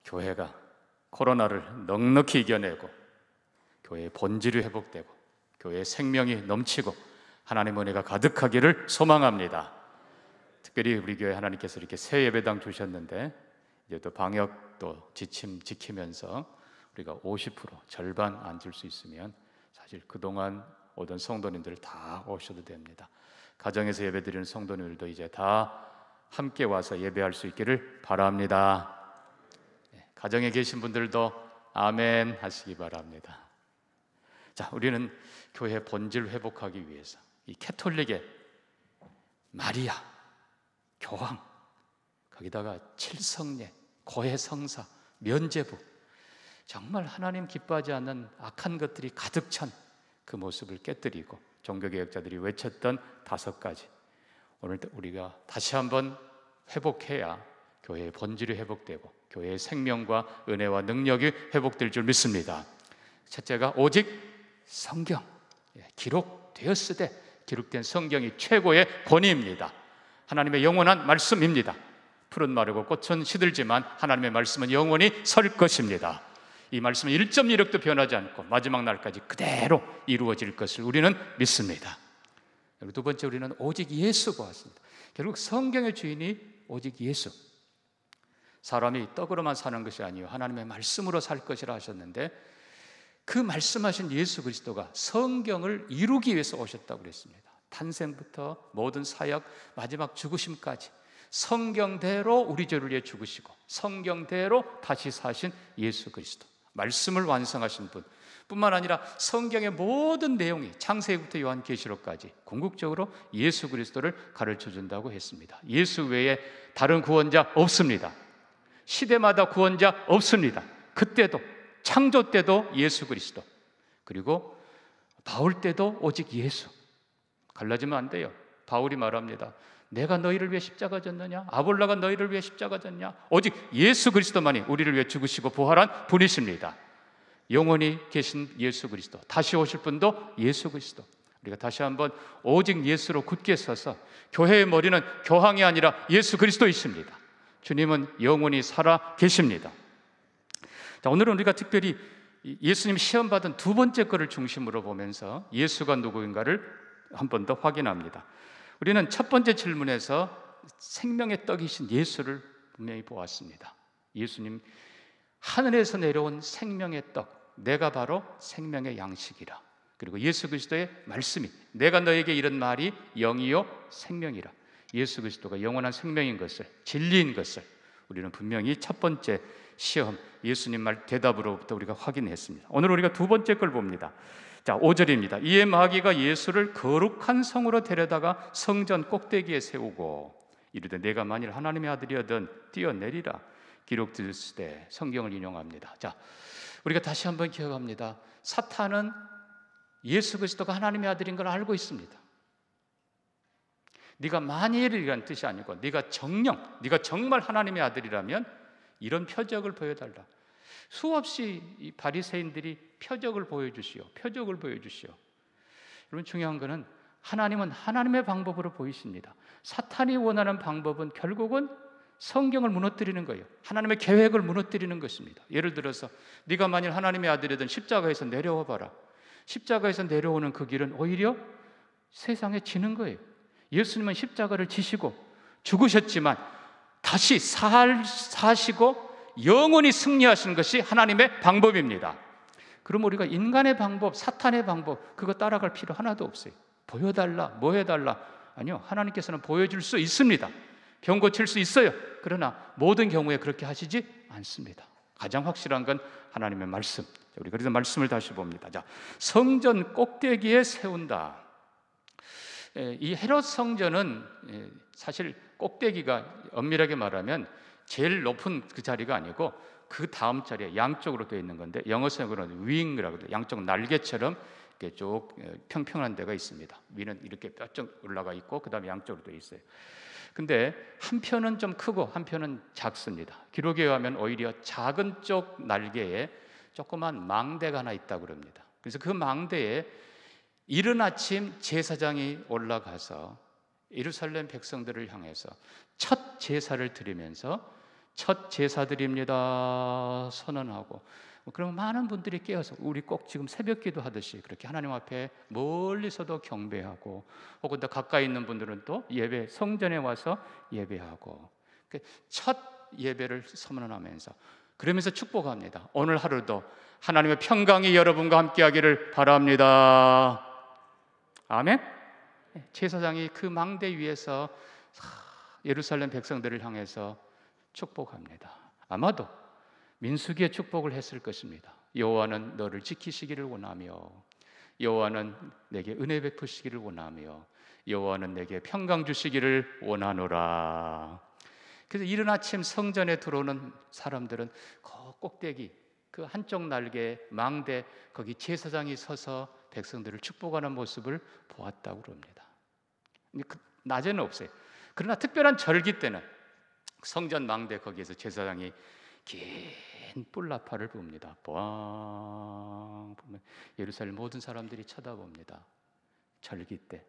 교회가 코로나를 넉넉히 이겨내고 교회의 본질이 회복되고 교회의 생명이 넘치고 하나님의 은혜가 가득하기를 소망합니다. 특별히 우리 교회 하나님께서 이렇게 새 예배당 주셨는데 이제 또 방역도 지침 지키면서 우리가 50% 절반 앉을 수 있으면 사실 그동안 오던 성도님들 다 오셔도 됩니다. 가정에서 예배드리는 성도님들도 이제 다 함께 와서 예배할 수 있기를 바랍니다. 가정에 계신 분들도 아멘 하시기 바랍니다. 자, 우리는 교회 본질 회복하기 위해서 이 캐톨릭의 마리아, 교황, 거기다가 칠성례, 고해성사, 면죄부, 정말 하나님 기뻐하지 않는 악한 것들이 가득 찬 그 모습을 깨뜨리고 종교개혁자들이 외쳤던 5가지, 오늘 우리가 다시 한번 회복해야 교회의 본질이 회복되고 교회의 생명과 은혜와 능력이 회복될 줄 믿습니다. 첫째가 오직 성경, 기록되었으되 기록된 성경이 최고의 권위입니다. 하나님의 영원한 말씀입니다. 풀은 마르고 꽃은 시들지만 하나님의 말씀은 영원히 설 것입니다. 이 말씀은 1.1획도 변하지 않고 마지막 날까지 그대로 이루어질 것을 우리는 믿습니다. 그리고 두 번째, 우리는 오직 예수 보았습니다. 결국 성경의 주인이 오직 예수. 사람이 떡으로만 사는 것이 아니요 하나님의 말씀으로 살 것이라 하셨는데, 그 말씀하신 예수 그리스도가 성경을 이루기 위해서 오셨다고 그랬습니다. 탄생부터 모든 사역, 마지막 죽으심까지 성경대로 우리 죄를 위해 죽으시고 성경대로 다시 사신 예수 그리스도, 말씀을 완성하신 분 뿐만 아니라 성경의 모든 내용이 창세기부터 요한계시록까지 궁극적으로 예수 그리스도를 가르쳐 준다고 했습니다. 예수 외에 다른 구원자 없습니다. 시대마다 구원자 없습니다. 그때도, 창조 때도 예수 그리스도, 그리고 바울 때도 오직 예수. 갈라지면 안 돼요. 바울이 말합니다. 내가 너희를 위해 십자가 졌느냐? 아볼라가 너희를 위해 십자가 졌냐? 오직 예수 그리스도만이 우리를 위해 죽으시고 부활한 분이십니다. 영원히 계신 예수 그리스도, 다시 오실 분도 예수 그리스도. 우리가 다시 한번 오직 예수로 굳게 서서, 교회의 머리는 교황이 아니라 예수 그리스도이십니다. 주님은 영원히 살아 계십니다. 자, 오늘은 우리가 특별히 예수님 시험받은 두 번째 것을 중심으로 보면서 예수가 누구인가를 한 번 더 확인합니다. 우리는 첫 번째 질문에서 생명의 떡이신 예수를 분명히 보았습니다. 예수님, 하늘에서 내려온 생명의 떡, 내가 바로 생명의 양식이라. 그리고 예수 그리스도의 말씀이, 내가 너에게 이런 말이 영이요 생명이라. 예수 그리스도가 영원한 생명인 것을, 진리인 것을 우리는 분명히 첫 번째 시험, 예수님 말 대답으로부터 우리가 확인했습니다. 오늘 우리가 두 번째 걸 봅니다. 자, 5절입니다. 이에 마귀가 예수를 거룩한 성으로 데려다가 성전 꼭대기에 세우고 이르되 내가 만일 하나님의 아들이거든 뛰어내리라. 기록되었으되, 성경을 인용합니다. 자, 우리가 다시 한번 기억합니다. 사탄은 예수 그리스도가 하나님의 아들인 걸 알고 있습니다. 네가 만일이라는 뜻이 아니고 네가 정말 하나님의 아들이라면 이런 표적을 보여달라. 수없이 이 바리새인들이 표적을 보여주시오. 여러분, 중요한 것은 하나님은 하나님의 방법으로 보이십니다. 사탄이 원하는 방법은 결국은 성경을 무너뜨리는 거예요. 하나님의 계획을 무너뜨리는 것입니다. 예를 들어서 네가 만일 하나님의 아들이든 십자가에서 내려와 봐라. 십자가에서 내려오는 그 길은 오히려 세상에 지는 거예요. 예수님은 십자가를 지시고 죽으셨지만 다시 사시고 영원히 승리하시는 것이 하나님의 방법입니다. 그럼 우리가 인간의 방법, 사탄의 방법, 그거 따라갈 필요 하나도 없어요. 보여달라, 뭐 해달라. 아니요, 하나님께서는 보여줄 수 있습니다. 병 고칠 수 있어요. 그러나 모든 경우에 그렇게 하시지 않습니다. 가장 확실한 건 하나님의 말씀. 우리 그래서 말씀을 다시 봅니다. 자, 성전 꼭대기에 세운다. 이 헤롯 성전은 사실 꼭대기가 엄밀하게 말하면 제일 높은 그 자리가 아니고 그 다음 자리에 양쪽으로 되어 있는 건데, 영어식으로는 윙이라고 해요. 양쪽 날개처럼 이렇게 쭉 평평한 데가 있습니다. 위는 이렇게 뼈쪽 올라가 있고 그 다음에 양쪽으로 되어 있어요. 근데 한편은 좀 크고 한편은 작습니다. 기록에 의하면 오히려 작은 쪽 날개에 조그만 망대가 하나 있다고 그럽니다. 그래서 그 망대에 이른 아침 제사장이 올라가서 예루살렘 백성들을 향해서 첫 제사를 드리면서 첫 제사드립니다 선언하고, 그럼 많은 분들이 깨어서 우리 꼭 지금 새벽기도 하듯이 그렇게 하나님 앞에 멀리서도 경배하고, 혹은 더 가까이 있는 분들은 또 예배 성전에 와서 예배하고, 첫 예배를 선언하면서 그러면서 축복합니다. 오늘 하루도 하나님의 평강이 여러분과 함께하기를 바랍니다. 아멘. 제사장이 그 망대 위에서 예루살렘 백성들을 향해서 축복합니다. 아마도 민수기의 축복을 했을 것입니다. 여호와는 너를 지키시기를 원하며, 여호와는 내게 은혜 베푸시기를 원하며, 여호와는 내게 평강 주시기를 원하노라. 그래서 이른 아침 성전에 들어오는 사람들은 그 꼭대기, 그 한쪽 날개 망대, 거기 제사장이 서서 백성들을 축복하는 모습을 보았다고 그럽니다. 낮에는 없어요. 그러나 특별한 절기 때는 성전 망대 거기에서 제사장이 긴 뿔나팔을 붑니다. 보면 예루살렘 모든 사람들이 쳐다봅니다. 절기 때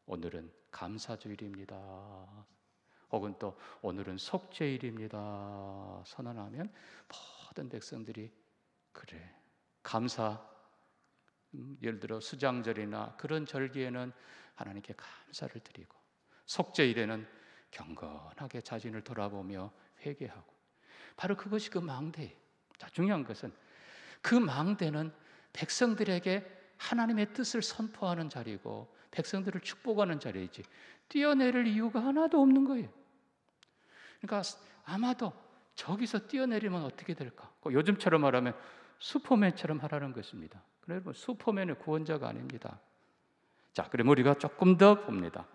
오늘은 감사주일입니다. 혹은 또 오늘은 속죄일입니다 선언하면 모든 백성들이 그래 감사, 예를 들어 수장절이나 그런 절기에는 하나님께 감사를 드리고, 속죄일에는 경건하게 자신을 돌아보며 회개하고, 바로 그것이 그 망대예요. 자, 중요한 것은 그 망대는 백성들에게 하나님의 뜻을 선포하는 자리고 백성들을 축복하는 자리이지 뛰어내릴 이유가 하나도 없는 거예요. 그러니까 아마도 저기서 뛰어내리면 어떻게 될까? 요즘처럼 말하면 슈퍼맨처럼 하라는 것입니다. 그러면 슈퍼맨은 구원자가 아닙니다. 자, 그럼 우리가 조금 더 봅니다.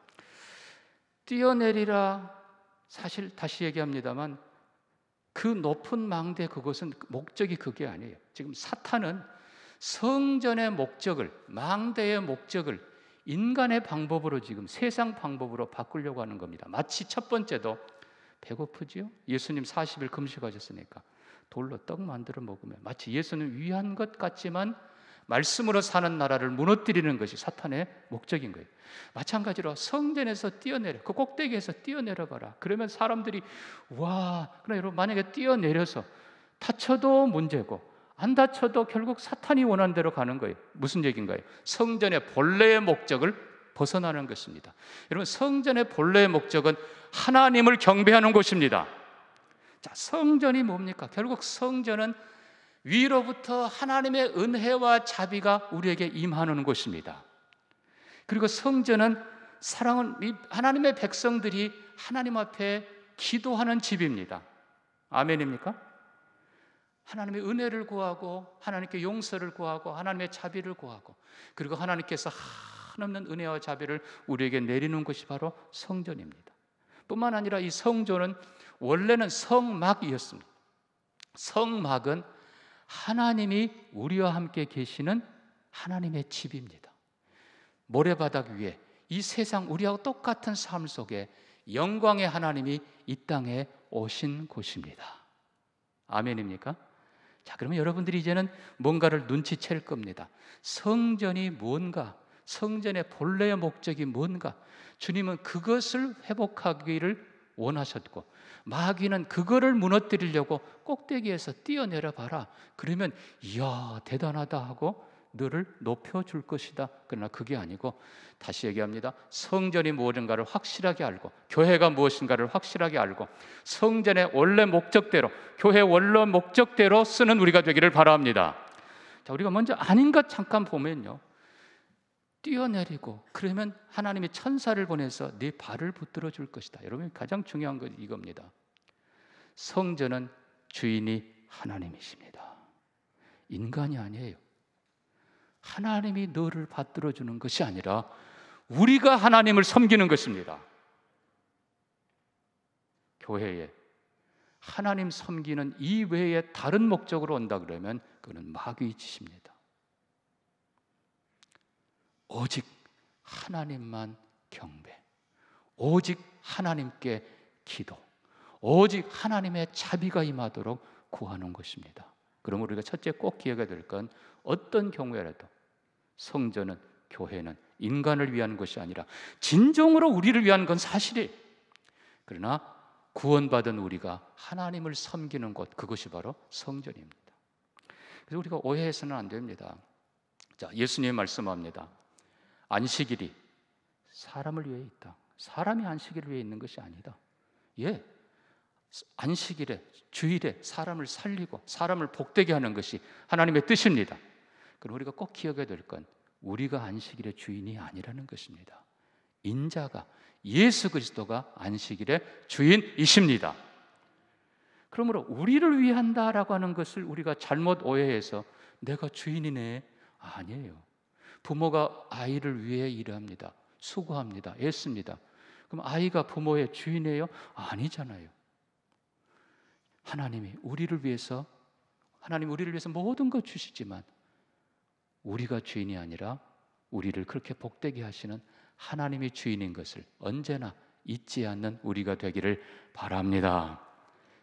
뛰어내리라, 사실 다시 얘기합니다만 그 높은 망대, 그것은 목적이 그게 아니에요. 지금 사탄은 성전의 목적을, 망대의 목적을 인간의 방법으로, 지금 세상 방법으로 바꾸려고 하는 겁니다. 마치 첫 번째도 배고프지요? 예수님 40일 금식하셨으니까 돌로 떡 만들어 먹으면 마치 예수님 위한 것 같지만 말씀으로 사는 나라를 무너뜨리는 것이 사탄의 목적인 거예요. 마찬가지로 성전에서 뛰어내려, 그 꼭대기에서 뛰어내려 봐라. 그러면 사람들이 와, 그러나 여러분 만약에 뛰어내려서 다쳐도 문제고 안 다쳐도 결국 사탄이 원하는 대로 가는 거예요. 무슨 얘기인가요? 성전의 본래의 목적을 벗어나는 것입니다. 여러분, 성전의 본래의 목적은 하나님을 경배하는 곳입니다. 자, 성전이 뭡니까? 결국 성전은 위로부터 하나님의 은혜와 자비가 우리에게 임하는 곳입니다. 그리고 성전은 하나님의 백성들이 하나님 앞에 기도하는 집입니다. 아멘입니까? 하나님의 은혜를 구하고 하나님께 용서를 구하고 하나님의 자비를 구하고, 그리고 하나님께서 한없는 은혜와 자비를 우리에게 내리는 것이 바로 성전입니다. 뿐만 아니라 이 성전은 원래는 성막이었습니다. 성막은 하나님이 우리와 함께 계시는 하나님의 집입니다. 모래바닥 위에 이 세상 우리하고 똑같은 삶 속에 영광의 하나님이 이 땅에 오신 곳입니다. 아멘입니까? 자, 그러면 여러분들이 이제는 뭔가를 눈치챌 겁니다. 성전이 뭔가, 성전의 본래의 목적이 뭔가, 주님은 그것을 회복하기를 원하셨고, 마귀는 그거를 무너뜨리려고 꼭대기에서 뛰어내려 봐라. 그러면 이야 대단하다 하고 너를 높여줄 것이다. 그러나 그게 아니고, 다시 얘기합니다. 성전이 무엇인가를 확실하게 알고, 교회가 무엇인가를 확실하게 알고, 성전의 원래 목적대로, 교회 원래 목적대로 쓰는 우리가 되기를 바랍니다. 자, 우리가 먼저 아닌 것 잠깐 보면요, 뛰어내리고 그러면 하나님이 천사를 보내서 네 발을 붙들어 줄 것이다. 여러분, 가장 중요한 건 이겁니다. 성전은 주인이 하나님이십니다. 인간이 아니에요. 하나님이 너를 받들어 주는 것이 아니라 우리가 하나님을 섬기는 것입니다. 교회에 하나님 섬기는 이 외에 다른 목적으로 온다 그러면 그는 마귀의 짓입니다. 오직 하나님만 경배, 오직 하나님께 기도, 오직 하나님의 자비가 임하도록 구하는 것입니다. 그럼 우리가 첫째 꼭 기억해야 될 건, 어떤 경우에라도 성전은, 교회는 인간을 위한 것이 아니라 진정으로 우리를 위한 건 사실이에요. 그러나 구원받은 우리가 하나님을 섬기는 곳, 그것이 바로 성전입니다. 그래서 우리가 오해해서는 안 됩니다. 자, 예수님이 말씀합니다. 안식일이 사람을 위해 있다. 사람이 안식일을 위해 있는 것이 아니다. 예, 안식일에, 주일에 사람을 살리고 사람을 복되게 하는 것이 하나님의 뜻입니다. 그럼 우리가 꼭 기억해야 될 건 우리가 안식일의 주인이 아니라는 것입니다. 인자가, 예수 그리스도가 안식일의 주인이십니다. 그러므로 우리를 위한다라고 하는 것을 우리가 잘못 오해해서 내가 주인이네, 아니에요. 부모가 아이를 위해 일합니다. 수고합니다. 애씁니다. 그럼 아이가 부모의 주인이에요? 아니잖아요. 하나님 우리를 위해서 모든 것 주시지만 우리가 주인이 아니라 우리를 그렇게 복되게 하시는 하나님이 주인인 것을 언제나 잊지 않는 우리가 되기를 바랍니다.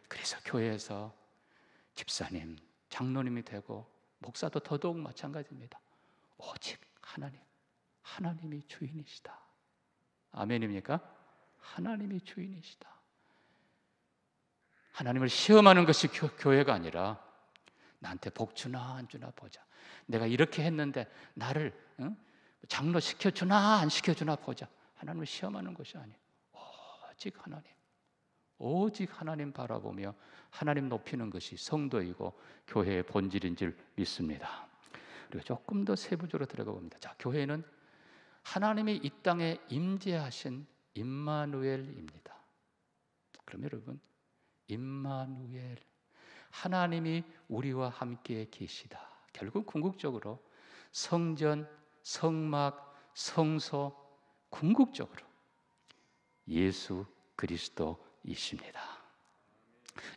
그래서 교회에서 집사님, 장로님이 되고 목사도 더더욱 마찬가지입니다. 오직 하나님이 주인이시다. 아멘입니까? 하나님이 주인이시다. 하나님을 시험하는 것이 교회가 아니라 나한테 복 주나 안 주나 보자. 내가 이렇게 했는데 나를 장로 시켜주나 안 시켜주나 보자. 하나님을 시험하는 것이 아니에요. 오직 하나님 바라보며 하나님 높이는 것이 성도이고 교회의 본질인 줄 믿습니다. 그리고 조금 더 세부적으로 들어가 봅니다. 자, 교회는 하나님이 이 땅에 임재하신 임마누엘입니다. 그럼 여러분, 임마누엘, 하나님이 우리와 함께 계시다. 결국 궁극적으로 성전, 성막, 성소, 궁극적으로 예수 그리스도이십니다.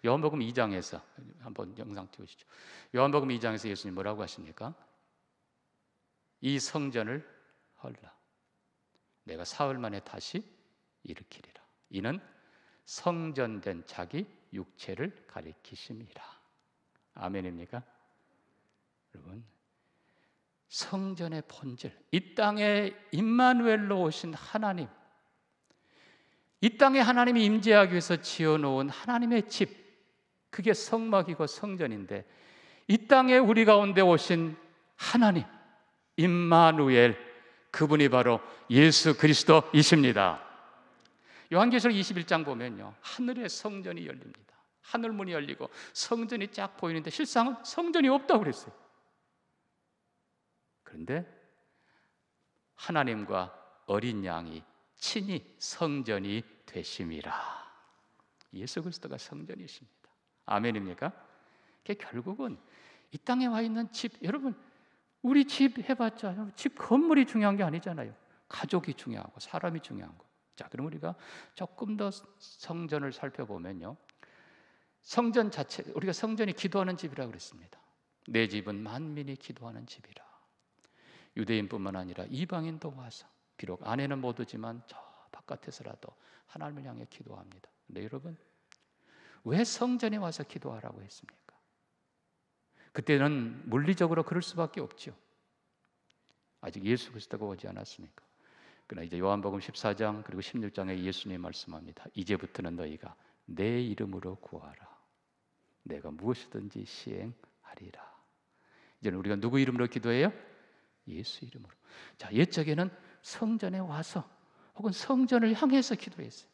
요한복음 2장에서 한번 영상 띄우시죠. 요한복음 2장에서 예수님 뭐라고 하십니까? 이 성전을 헐라, 내가 사흘 만에 다시 일으키리라. 이는 성전된 자기 육체를 가리키심이라. 아멘입니까? 여러분, 성전의 본질, 이 땅에 임마누엘로 오신 하나님, 이 땅에 하나님이 임재하기 위해서 지어놓은 하나님의 집, 그게 성막이고 성전인데 이 땅에 우리 가운데 오신 하나님, 임마누엘, 그분이 바로 예수 그리스도이십니다. 요한계시록 21장 보면요, 하늘의 성전이 열립니다. 하늘문이 열리고 성전이 쫙 보이는데 실상은 성전이 없다고 그랬어요. 그런데 하나님과 어린 양이 친히 성전이 되심이라. 예수 그리스도가 성전이십니다. 아멘입니까? 결국은 이 땅에 와 있는 집, 여러분 우리 집 해봤자 집 건물이 중요한 게 아니잖아요. 가족이 중요하고 사람이 중요한 거. 자, 그럼 우리가 조금 더 성전을 살펴보면요, 성전 자체, 우리가 성전이 기도하는 집이라고 그랬습니다. 내 집은 만민이 기도하는 집이라. 유대인뿐만 아니라 이방인도 와서, 비록 안에는 못 오지만 저 바깥에서라도 하나님을 향해 기도합니다. 근데 여러분, 왜 성전에 와서 기도하라고 했습니까? 그때는 물리적으로 그럴 수밖에 없죠. 아직 예수 그리스도가 오지 않았으니까. 그러나 이제 요한복음 14장 그리고 16장에 예수님이 말씀합니다. 이제부터는 너희가 내 이름으로 구하라. 내가 무엇이든지 시행하리라. 이제는 우리가 누구 이름으로 기도해요? 예수 이름으로. 자, 옛적에는 성전에 와서 혹은 성전을 향해서 기도했어요.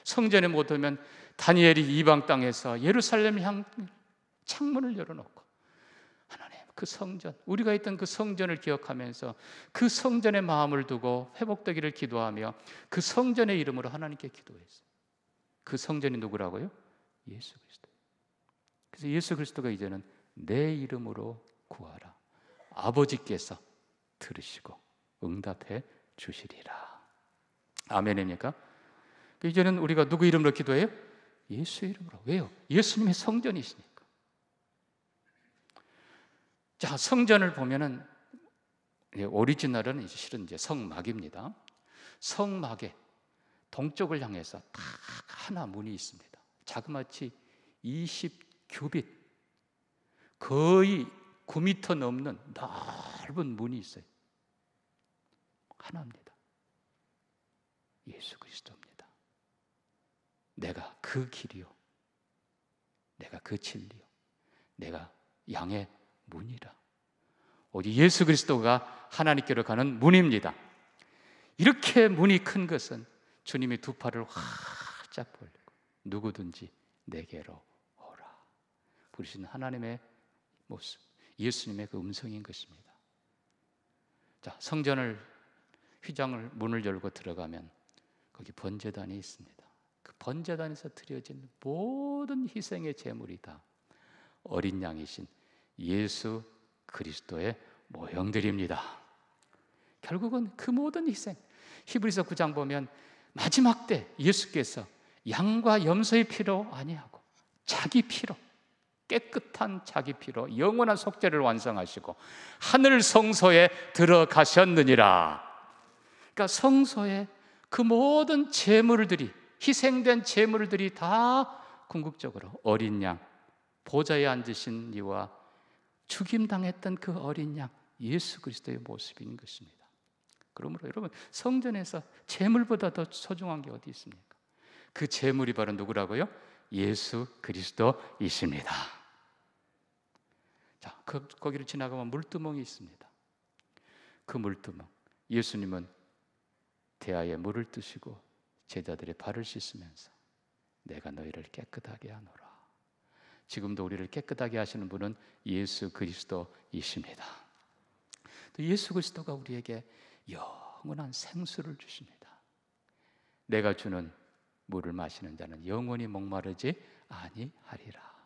성전에 못 오면 다니엘이 이방 땅에서 예루살렘 향 창문을 열어놓고 하나님, 그 성전, 우리가 있던 그 성전을 기억하면서 그 성전에 마음을 두고 회복되기를 기도하며 그 성전의 이름으로 하나님께 기도했어요. 그 성전이 누구라고요? 예수 그리스도. 그래서 예수 그리스도가 이제는 내 이름으로 구하라. 아버지께서 들으시고 응답해 주시리라. 아멘입니까? 이제는 우리가 누구 이름으로 기도해요? 예수 이름으로. 왜요? 예수님의 성전이시니까. 자, 성전을 보면은 오리지널은 실은 이제 성막입니다. 성막에 동쪽을 향해서 딱 하나 문이 있습니다. 자그마치 20규빗, 거의 9m 넘는 넓은 문이 있어요. 하나입니다. 예수 그리스도입니다. 내가 그 길이요, 내가 그 진리요, 내가 양의 문이라. 오직 예수 그리스도가 하나님께로 가는 문입니다. 이렇게 문이 큰 것은 주님이 두 팔을 활짝 벌리고 누구든지 내게로 오라 부르시는 하나님의 모습, 예수님의 그 음성인 것입니다. 자, 성전을, 휘장을 문을 열고 들어가면 거기 번제단이 있습니다. 그 번제단에서 드려진 모든 희생의 제물이 다 어린 양이신 예수 그리스도의 모형들입니다. 결국은 그 모든 희생, 히브리서 9장 보면 마지막 때 예수께서 양과 염소의 피로 아니하고 자기 피로, 깨끗한 자기 피로 영원한 속죄를 완성하시고 하늘 성소에 들어가셨느니라. 그러니까 성소에 그 모든 제물들이, 희생된 제물들이 다 궁극적으로 어린 양, 보좌에 앉으신 이와 죽임당했던 그 어린 양 예수 그리스도의 모습인 것입니다. 그러므로 여러분, 성전에서 제물보다 더 소중한 게 어디 있습니까? 그 제물이 바로 누구라고요? 예수 그리스도이십니다. 자, 거기를 지나가면 물두멍이 있습니다. 그 물두멍, 예수님은 대야에 물을 뜨시고 제자들의 발을 씻으면서 내가 너희를 깨끗하게 하노라. 지금도 우리를 깨끗하게 하시는 분은 예수 그리스도이십니다. 또 예수 그리스도가 우리에게 영원한 생수를 주십니다. 내가 주는 물을 마시는 자는 영원히 목마르지 아니하리라.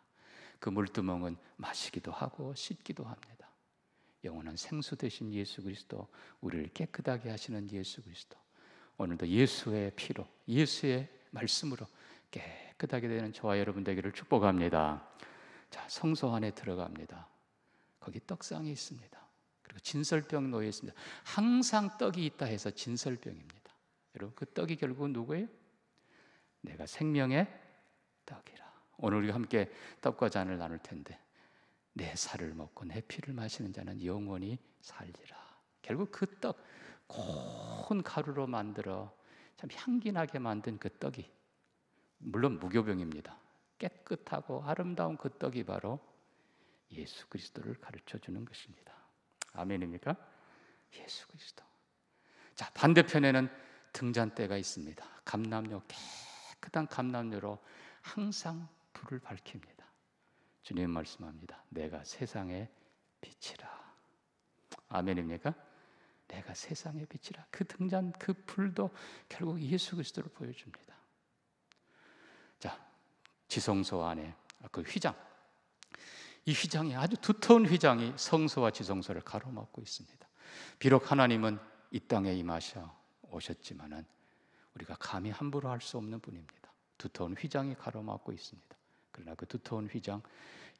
그 물두멍은 마시기도 하고 씻기도 합니다. 영원한 생수 되신 예수 그리스도, 우리를 깨끗하게 하시는 예수 그리스도, 오늘도 예수의 피로, 예수의 말씀으로 깨끗하게 되는 저와 여러분 되기를 축복합니다. 자, 성소 안에 들어갑니다. 거기 떡상이 있습니다. 그리고 진설병 놓여 있습니다. 항상 떡이 있다 해서 진설병입니다. 여러분, 그 떡이 결국은 누구예요? 내가 생명의 떡이라. 오늘 우리가 함께 떡과 잔을 나눌 텐데, 내 살을 먹고 내 피를 마시는 자는 영원히 살리라. 결국 그 떡, 고운 가루로 만들어 참 향기나게 만든 그 떡이, 물론 무교병입니다. 깨끗하고 아름다운 그 떡이 바로 예수 그리스도를 가르쳐주는 것입니다. 아멘입니까? 예수 그리스도. 자, 반대편에는 등잔대가 있습니다. 감람료, 깨끗한 감람료로 항상 불을 밝힙니다. 주님 말씀합니다. 내가 세상의 빛이라. 아멘입니까? 내가 세상의 빛이라. 그 등잔, 그 불도 결국 예수 그리스도를 보여줍니다. 자, 지성소 안에 그 휘장, 이 휘장이 아주 두터운 휘장이 성소와 지성소를 가로막고 있습니다. 비록 하나님은 이 땅에 임하셔 오셨지만은 우리가 감히 함부로 할 수 없는 분입니다. 두터운 휘장이 가로막고 있습니다. 그러나 그 두터운 휘장,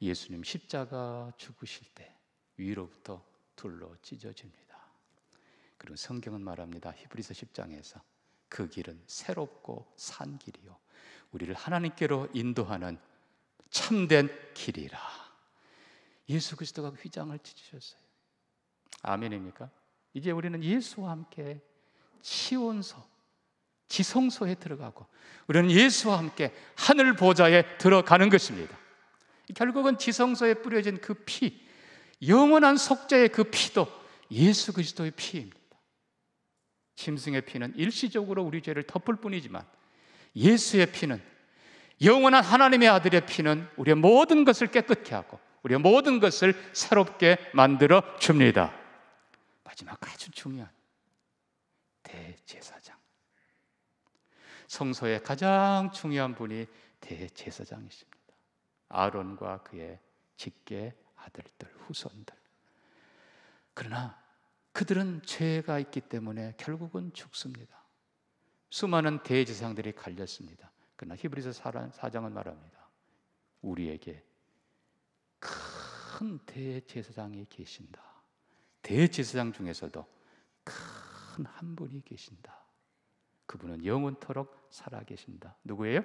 예수님 십자가 죽으실 때 위로부터 둘로 찢어집니다. 그리고 성경은 말합니다. 히브리서 10장에서 그 길은 새롭고 산 길이요, 우리를 하나님께로 인도하는 참된 길이라. 예수 그리스도가 휘장을 찢으셨어요. 아멘입니까? 이제 우리는 예수와 함께 시온소, 지성소에 들어가고 우리는 예수와 함께 하늘 보좌에 들어가는 것입니다. 결국은 지성소에 뿌려진 그 피, 영원한 속죄의 그 피도 예수 그리스도의 피입니다. 짐승의 피는 일시적으로 우리 죄를 덮을 뿐이지만 예수의 피는, 영원한 하나님의 아들의 피는 우리의 모든 것을 깨끗게 하고 우리의 모든 것을 새롭게 만들어 줍니다. 마지막 아주 중요한 대제사장, 성소의 가장 중요한 분이 대제사장이십니다. 아론과 그의 직계 아들들, 후손들. 그러나 그들은 죄가 있기 때문에 결국은 죽습니다. 수많은 대제사장들이 갈렸습니다. 그러나 히브리서 4장은 말합니다. 우리에게 큰 대제사장이 계신다. 대제사장 중에서도 큰 한 분이 계신다. 그분은 영원토록 살아계신다. 누구예요?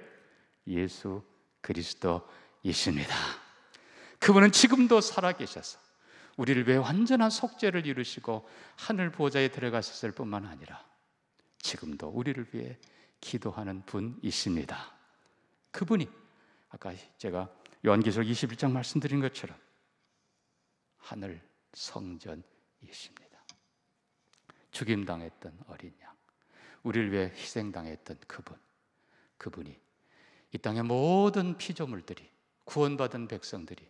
예수 그리스도이십니다. 그분은 지금도 살아계셔서 우리를 위해 완전한 속죄를 이루시고 하늘 보좌에 들어가셨을 뿐만 아니라 지금도 우리를 위해 기도하는 분이십니다. 그분이 아까 제가 요한계시록 21장 말씀드린 것처럼 하늘 성전이십니다. 죽임당했던 어린 양, 우리를 위해 희생당했던 그분이 이 땅의 모든 피조물들이, 구원받은 백성들이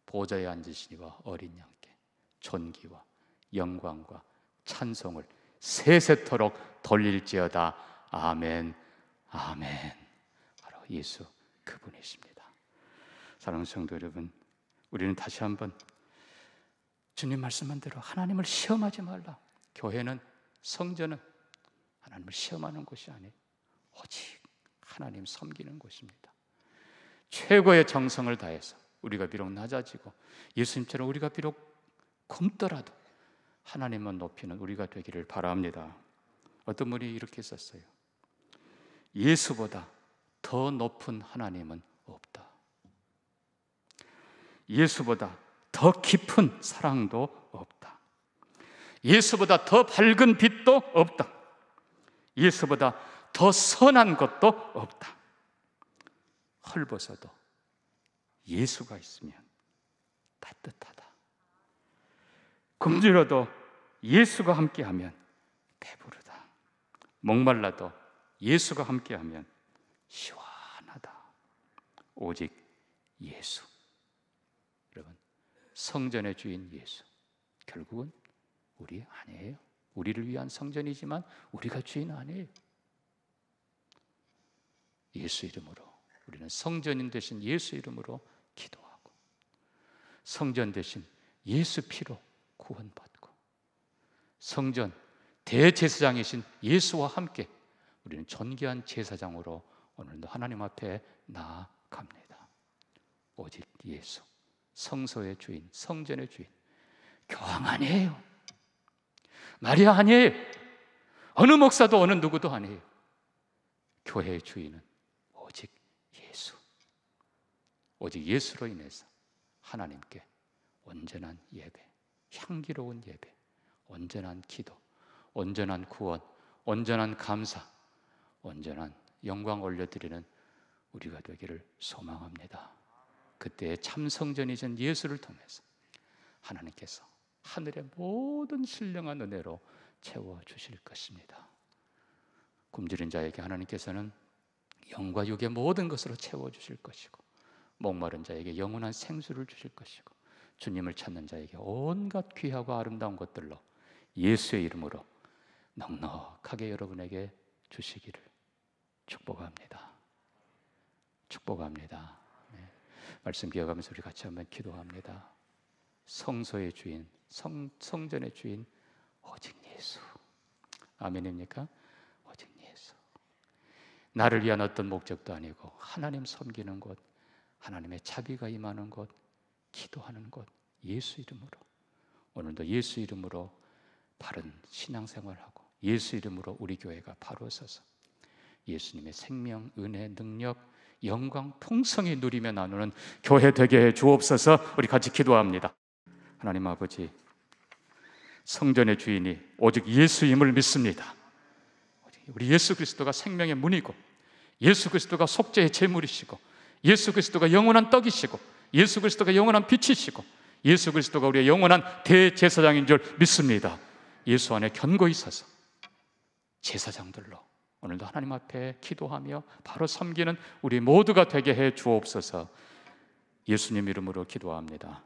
보좌에 앉으시니와 어린 양께 존귀와 영광과 찬송을 세세토록 돌릴지어다. 아멘, 아멘. 바로 예수 그분이십니다. 사랑하는 성도 여러분, 우리는 다시 한번 주님 말씀한 대로 하나님을 시험하지 말라. 교회는, 성전은 하나님을 시험하는 곳이 아니에요. 오직 하나님 섬기는 곳입니다. 최고의 정성을 다해서 우리가 비록 낮아지고 예수님처럼 우리가 비록 굶더라도 하나님만 높이는 우리가 되기를 바랍니다. 어떤 분이 이렇게 썼어요. 예수보다 더 높은 하나님은 없다. 예수보다 더 깊은 사랑도 없다. 예수보다 더 밝은 빛도 없다. 예수보다 더 선한 것도 없다. 헐벗어도 예수가 있으면 따뜻하다. 굶주려도 예수가 함께하면 배부르다. 목말라도 예수가 함께하면 시원하다. 오직 예수. 여러분, 성전의 주인 예수, 결국은 우리 아니에요. 우리를 위한 성전이지만 우리가 주인 아니에요. 예수 이름으로 우리는 성전인 대신 예수 이름으로 기도하고, 성전 대신 예수 피로 구원받고, 성전 대제사장이신 예수와 함께 우리는 존귀한 제사장으로 오늘도 하나님 앞에 나아갑니다. 오직 예수, 성소의 주인, 성전의 주인. 교황 아니에요. 마리아 아니에요. 어느 목사도 어느 누구도 아니에요. 교회의 주인은 오직 예수. 오직 예수로 인해서 하나님께 온전한 예배, 향기로운 예배, 온전한 기도, 온전한 구원, 온전한 감사, 온전한 영광 올려드리는 우리가 되기를 소망합니다. 그때의 참 성전이신 예수를 통해서 하나님께서 하늘의 모든 신령한 은혜로 채워주실 것입니다. 굶주린 자에게 하나님께서는 영과 육의 모든 것으로 채워주실 것이고, 목마른 자에게 영원한 생수를 주실 것이고, 주님을 찾는 자에게 온갖 귀하고 아름다운 것들로 예수의 이름으로 넉넉하게 여러분에게 주시기를 축복합니다. 축복합니다. 네. 말씀 기억하면서 우리 같이 한번 기도합니다. 성소의 주인, 성전의 주인 오직 예수. 아멘입니까? 오직 예수. 나를 위한 어떤 목적도 아니고 하나님 섬기는 곳, 하나님의 자비가 임하는 곳, 기도하는 곳, 예수 이름으로 오늘도 예수 이름으로 바른 신앙생활하고 예수 이름으로 우리 교회가 바로 서서 예수님의 생명, 은혜, 능력, 영광 풍성히 누리며 나누는 교회 되게 해 주옵소서. 우리 같이 기도합니다. 하나님 아버지, 성전의 주인이 오직 예수임을 믿습니다. 우리 예수 그리스도가 생명의 문이고, 예수 그리스도가 속죄의 제물이시고, 예수 그리스도가 영원한 떡이시고, 예수 그리스도가 영원한 빛이시고, 예수 그리스도가 우리의 영원한 대제사장인 줄 믿습니다. 예수 안에 견고히 서서 제사장들로 오늘도 하나님 앞에 기도하며 바로 섬기는 우리 모두가 되게 해 주옵소서. 예수님 이름으로 기도합니다.